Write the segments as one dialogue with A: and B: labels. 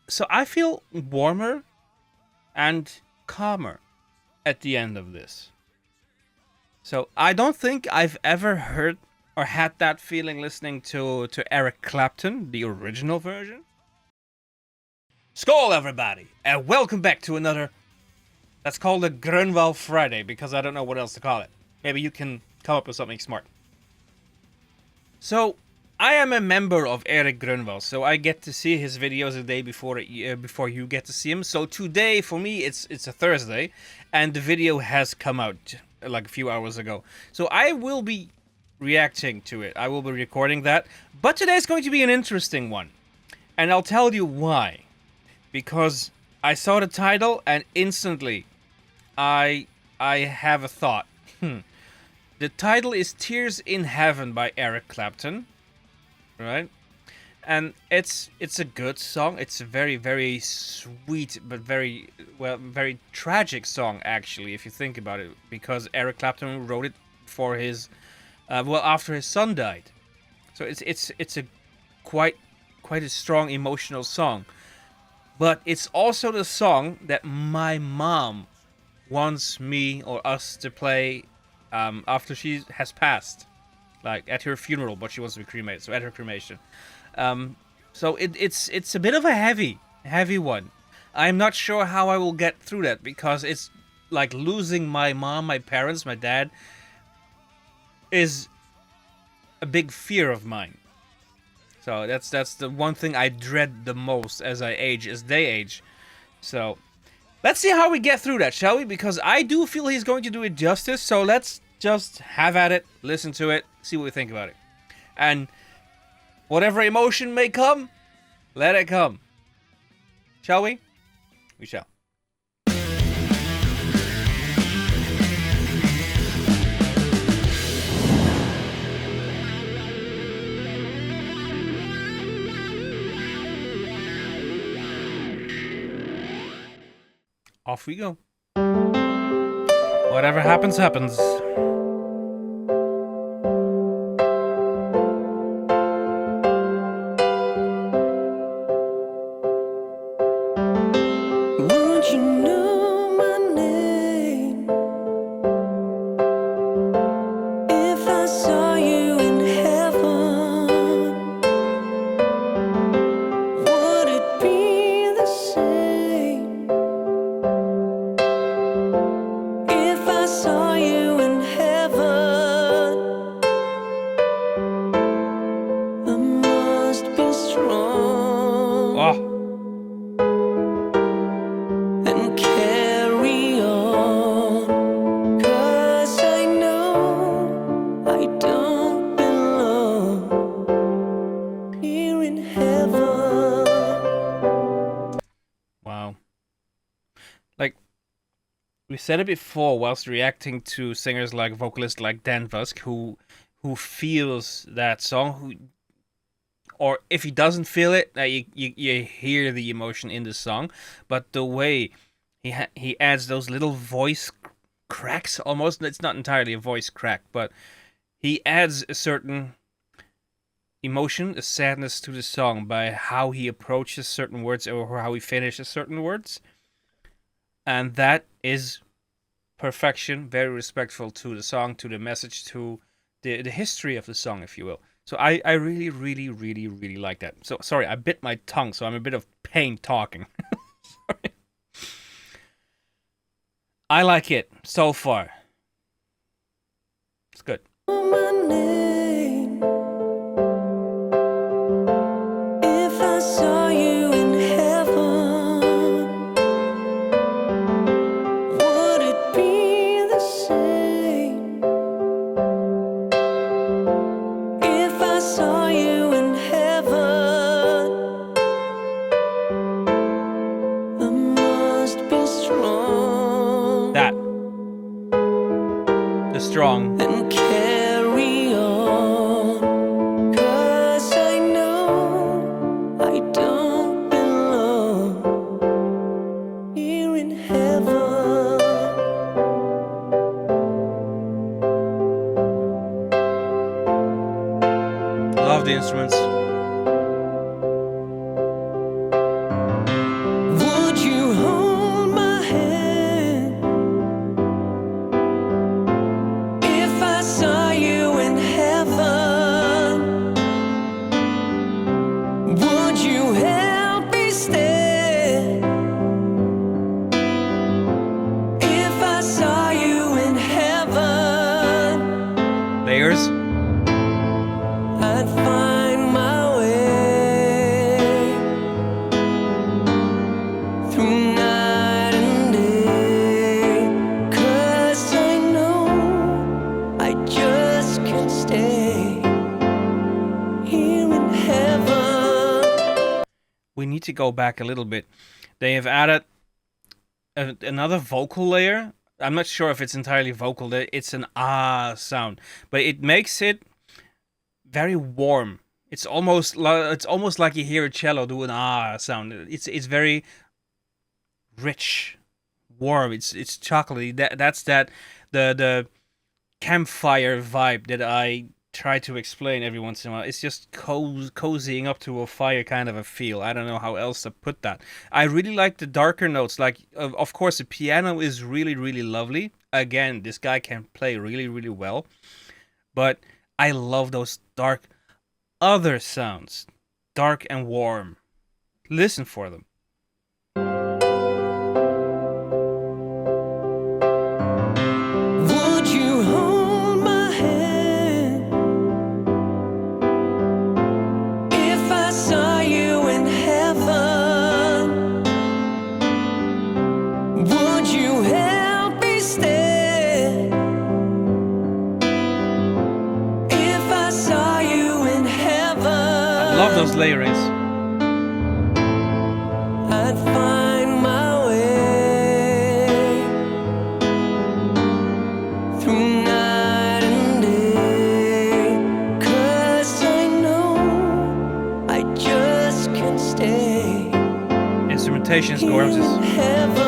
A: So I feel warmer and calmer at the end of this. So I don't think I've ever heard or had that feeling listening to Eric Clapton, the original version. Skål, everybody, and welcome back to another. That's called a Grönwall Friday because I don't know what else to call it. Maybe you can come up with something smart. So I am a member of Erik Grönwall, so I get to see his videos a day before you get to see him. So today, for me, it's a Thursday, and the video has come out like a few hours ago. So I will be reacting to it. I will be recording that. But today's going to be an interesting one, and I'll tell you why. Because I saw the title and instantly, I have a thought. The title is "Tears in Heaven" by Eric Clapton. Right, and it's a good song. It's a very, very sweet but very tragic song, actually, if you think about it, because Eric Clapton wrote it for his after his son died. So it's a quite a strong emotional song, but it's also the song that my mom wants me or us to play after she has passed. Like at her funeral, but she wants to be cremated. So at her cremation, so it's a bit of a heavy one. I'm not sure how I will get through that because it's like losing my mom, my parents, my dad is a big fear of mine. So that's the one thing I dread the most as I age, as they age. So let's see how we get through that, shall we? Because I do feel he's going to do it justice. So let's just have at it, listen to it, see what we think about it. And whatever emotion may come, let it come. Shall we? We shall. Off we go. Whatever happens, happens. Like we said it before, whilst reacting to singers like vocalists like Dan Vusk, who feels that song, or if he doesn't feel it, you hear the emotion in the song, but the way he adds those little voice cracks, almost, it's not entirely a voice crack, but he adds a certain emotion, a sadness to the song by how he approaches certain words or how he finishes certain words. And that is perfection, very respectful to the song, to the message, to the history of the song, if you will. So I really, really, really, really like that. So sorry, I bit my tongue, so I'm a bit of pain talking. Sorry. I like it so far. It's good. Strong. And carry on, 'cause I know I don't belong here in heaven. Love the instruments.
B: through night and day, 'cause I know I just can't stay here in heaven.
A: We need to go back a little bit. They have added another vocal layer. I'm not sure if it's entirely vocal. It's an ah sound, but it makes it very warm. It's almost like you hear a cello do an ah sound. It's very rich, warm. It's chocolatey. That's the campfire vibe that I try to explain every once in a while. It's just cozying up to a fire kind of a feel. I don't know how else to put that. I really like the darker notes. Like, of course, the piano is really, really lovely. Again, this guy can play really, really well. But I love those dark other sounds. Dark and warm. Listen for them.
B: Would you hold my hand if I saw you in heaven? Would you help me stand if I saw you in heaven?
A: I love those layerings.
B: I'd find my way through night and day, 'cause I know I just can't stay
A: Instrumentation is
B: here
A: gorgeous.
B: in heaven.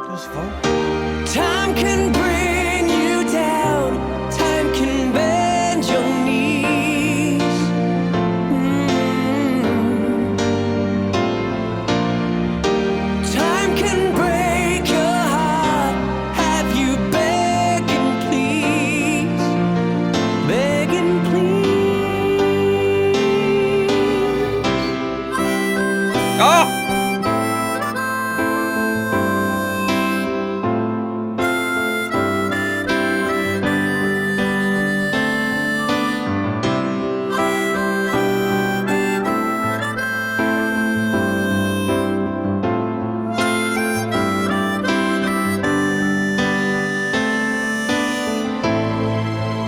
A: Those vocals.
B: Time can bring you down, time can bend your knees. Time can break your heart, have you begging please, begging please.
A: Oh!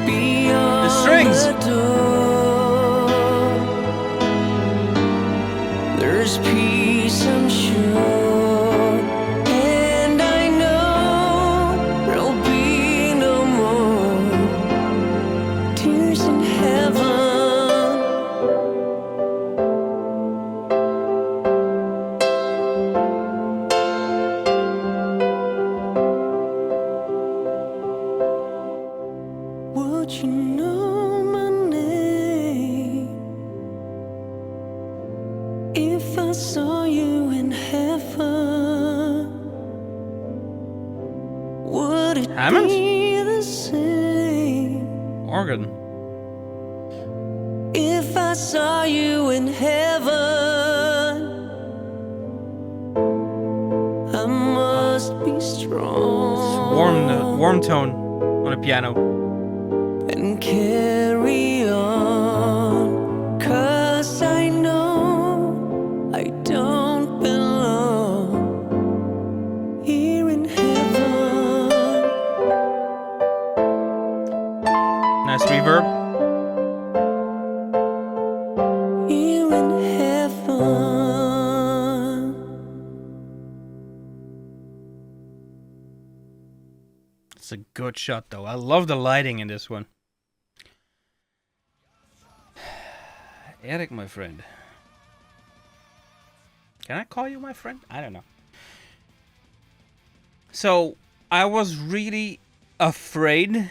B: Beyond
A: strings.
B: the door, there's peace, I'm sure, and I know there'll be no more tears in heaven. Would you know my name if I saw you in heaven? Would it
A: Hammond?
B: be the same
A: Organ.
B: if I saw you in heaven? I must be strong
A: Warm tone on the piano.
B: and carry on, 'cause I know I don't belong here in heaven.
A: Nice reverb.
B: Here in heaven.
A: It's a good shot, though. I love the lighting in this one. Erik, my friend. Can I call you my friend? I don't know. So, I was really afraid.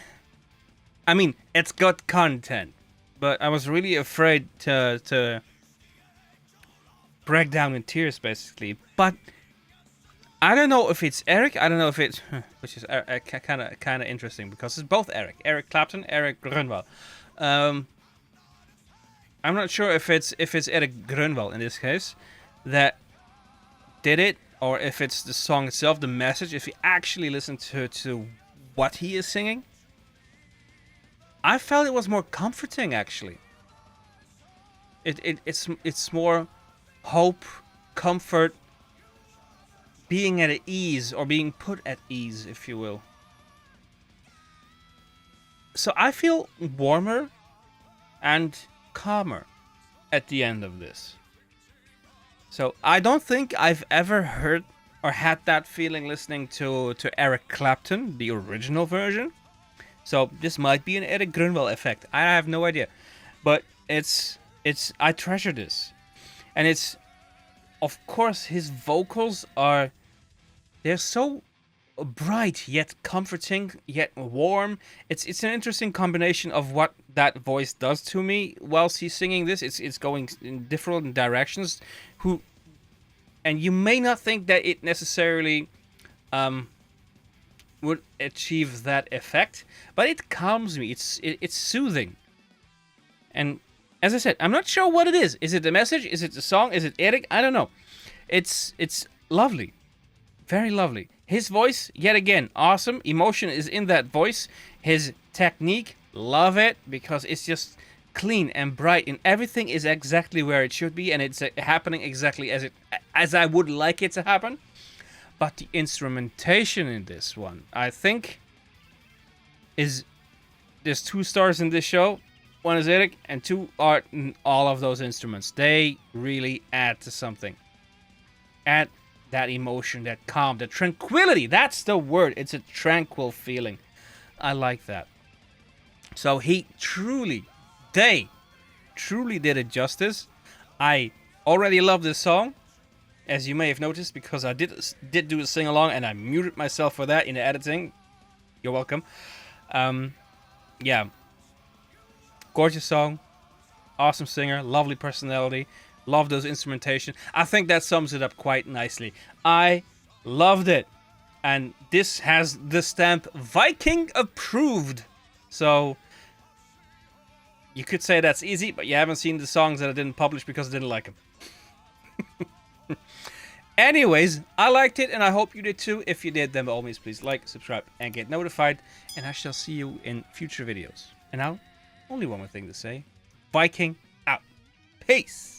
A: I mean, it's got content, but I was really afraid to break down in tears, basically. But I don't know if it's Erik. I don't know if it's, which is kind of interesting because it's both Erik Clapton, Erik Grönwall. I'm not sure if it's Erik Grönwall in this case that did it, or if it's the song itself, the message. If you actually listen to what he is singing, I felt it was more comforting actually. It's more hope, comfort, being at ease, or being put at ease, if you will. So I feel warmer and calmer at the end of this. So I don't think I've ever heard or had that feeling listening to Eric Clapton, the original version. So this might be an Erik Grönwall effect. I have no idea. But I treasure this. And it's, of course, his vocals they're so bright yet comforting yet warm. It's an interesting combination of what that voice does to me whilst he's singing this. It's going in different directions. And you may not think that it necessarily would achieve that effect, but it calms me. It's soothing. And as I said, I'm not sure what it is. Is it the message? Is it the song? Is it Erik? I don't know. It's lovely. Very lovely. His voice, yet again, awesome. Emotion is in that voice. His technique, love it, because it's just clean and bright, and everything is exactly where it should be, and it's happening exactly as I would like it to happen. But the instrumentation in this one, I think, there's 2 stars in this show. One is Erik, and 2 are all of those instruments. They really add to something. Add that emotion, that calm, that tranquility. That's the word. It's a tranquil feeling. I like that. So they truly did it justice. I already love this song, as you may have noticed, because I did do a sing along, and I muted myself for that in the editing. You're welcome. Yeah, gorgeous song, awesome singer, lovely personality. Love those instrumentation. I think that sums it up quite nicely. I loved it. And this has the stamp Viking approved. So you could say that's easy, but you haven't seen the songs that I didn't publish because I didn't like them. Anyways, I liked it, and I hope you did too. If you did, then by all means, please like, subscribe, and get notified. And I shall see you in future videos. And now, only one more thing to say. Viking out. Peace.